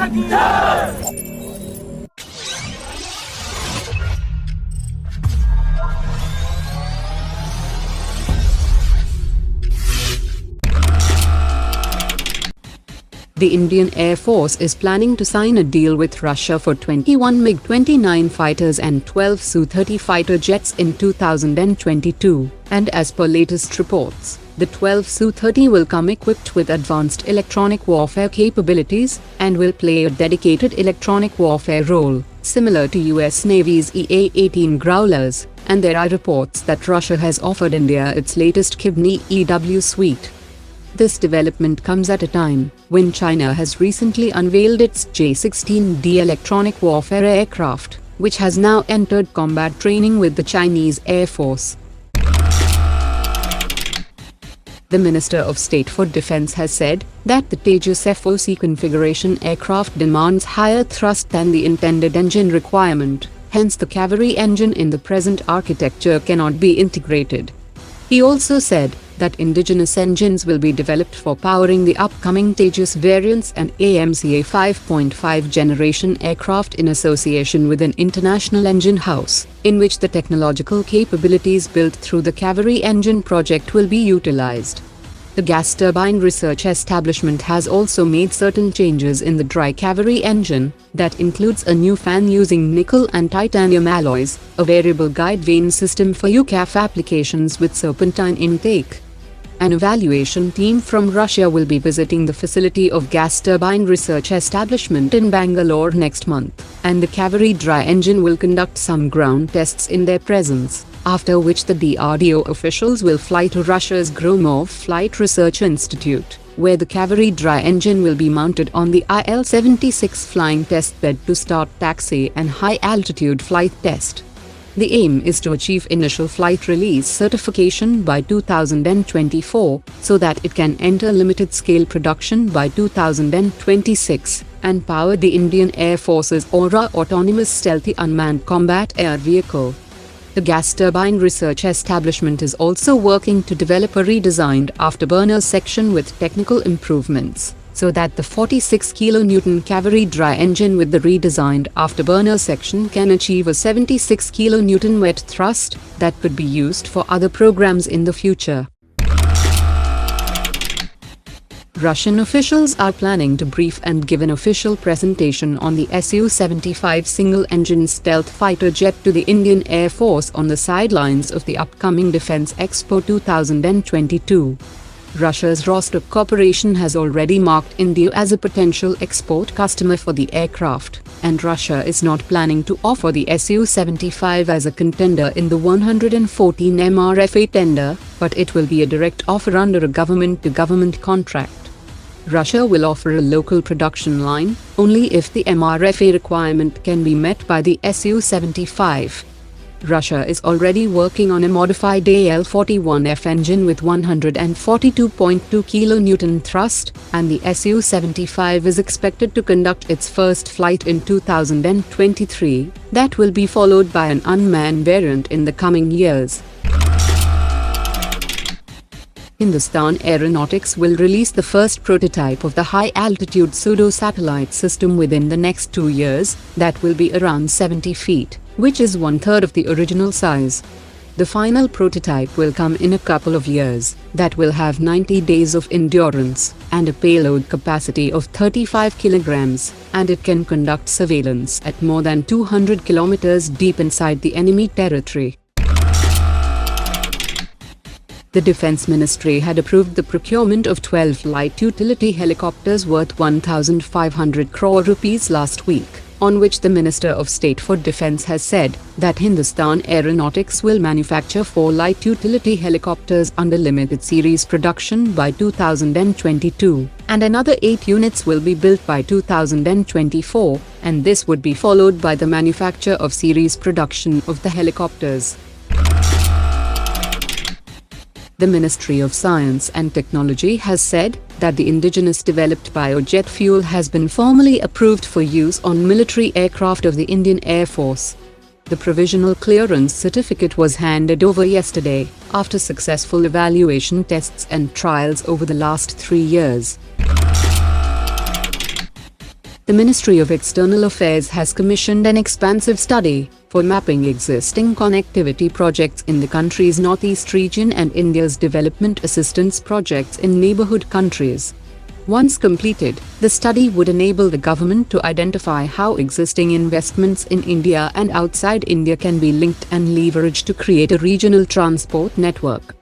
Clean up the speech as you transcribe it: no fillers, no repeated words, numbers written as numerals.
The Indian Air Force is planning to sign a deal with Russia for 21 MiG-29 fighters and 12 Su-30 fighter jets in 2022, and as per latest reports, the 12 Su-30 will come equipped with advanced electronic warfare capabilities and will play a dedicated electronic warfare role, similar to US Navy's EA-18 Growlers, and there are reports that Russia has offered India its latest Kivni EW suite. This development comes at a time when China has recently unveiled its J-16D electronic warfare aircraft, which has now entered combat training with the Chinese Air Force. The Minister of State for Defense has said that the Tejas FOC configuration aircraft demands higher thrust than the intended engine requirement, hence the cavalry engine in the present architecture cannot be integrated. He also said that indigenous engines will be developed for powering the upcoming Tejas variants and AMCA 5.5 generation aircraft in association with an international engine house, in which the technological capabilities built through the cavalry engine project will be utilized. The Gas Turbine Research Establishment has also made certain changes in the dry cavalry engine, that includes a new fan using nickel and titanium alloys, a variable guide vane system for UCAF applications with serpentine intake. An evaluation team from Russia will be visiting the facility of Gas Turbine Research Establishment in Bangalore next month, and the cavalry dry engine will conduct some ground tests in their presence, after which the DRDO officials will fly to Russia's Gromov Flight Research Institute, where the cavalry dry engine will be mounted on the IL-76 flying test bed to start taxi and high-altitude flight test. The aim is to achieve initial flight release certification by 2024, so that it can enter limited-scale production by 2026, and power the Indian Air Force's Aura autonomous stealthy unmanned combat air vehicle. The Gas Turbine Research Establishment is also working to develop a redesigned afterburner section with technical improvements, so that the 46 kN cavalry dry engine with the redesigned afterburner section can achieve a 76 kN wet thrust that could be used for other programs in the future. Russian officials are planning to brief and give an official presentation on the Su-75 single-engine stealth fighter jet to the Indian Air Force on the sidelines of the upcoming Defense Expo 2022. Russia's Rostov Corporation has already marked India as a potential export customer for the aircraft, and Russia is not planning to offer the Su-75 as a contender in the 114 MRFA tender, but it will be a direct offer under a government-to-government contract. Russia will offer a local production line only if the MRFA requirement can be met by the Su-75. Russia is already working on a modified AL-41F engine with 142.2 kN thrust, and the Su-75 is expected to conduct its first flight in 2023, that will be followed by an unmanned variant in the coming years. Hindustan Aeronautics will release the first prototype of the high-altitude pseudo-satellite system within the next 2 years, that will be around 70 feet, which is one-third of the original size. The final prototype will come in a couple of years, that will have 90 days of endurance, and a payload capacity of 35 kilograms, and it can conduct surveillance at more than 200 kilometers deep inside the enemy territory. The Defense Ministry had approved the procurement of 12 light utility helicopters worth 1,500 crore rupees last week, on which the Minister of State for Defense has said that Hindustan Aeronautics will manufacture 4 light utility helicopters under limited series production by 2022, and another 8 units will be built by 2024, and this would be followed by the manufacture of series production of the helicopters. The Ministry of Science and Technology has said that the indigenous developed biojet fuel has been formally approved for use on military aircraft of the Indian Air Force. The provisional clearance certificate was handed over yesterday, after successful evaluation tests and trials over the last 3 years. the Ministry of External Affairs has commissioned an expansive study for mapping existing connectivity projects in the country's northeast region and India's development assistance projects in neighborhood countries. Once completed, the study would enable the government to identify how existing investments in India and outside India can be linked and leveraged to create a regional transport network.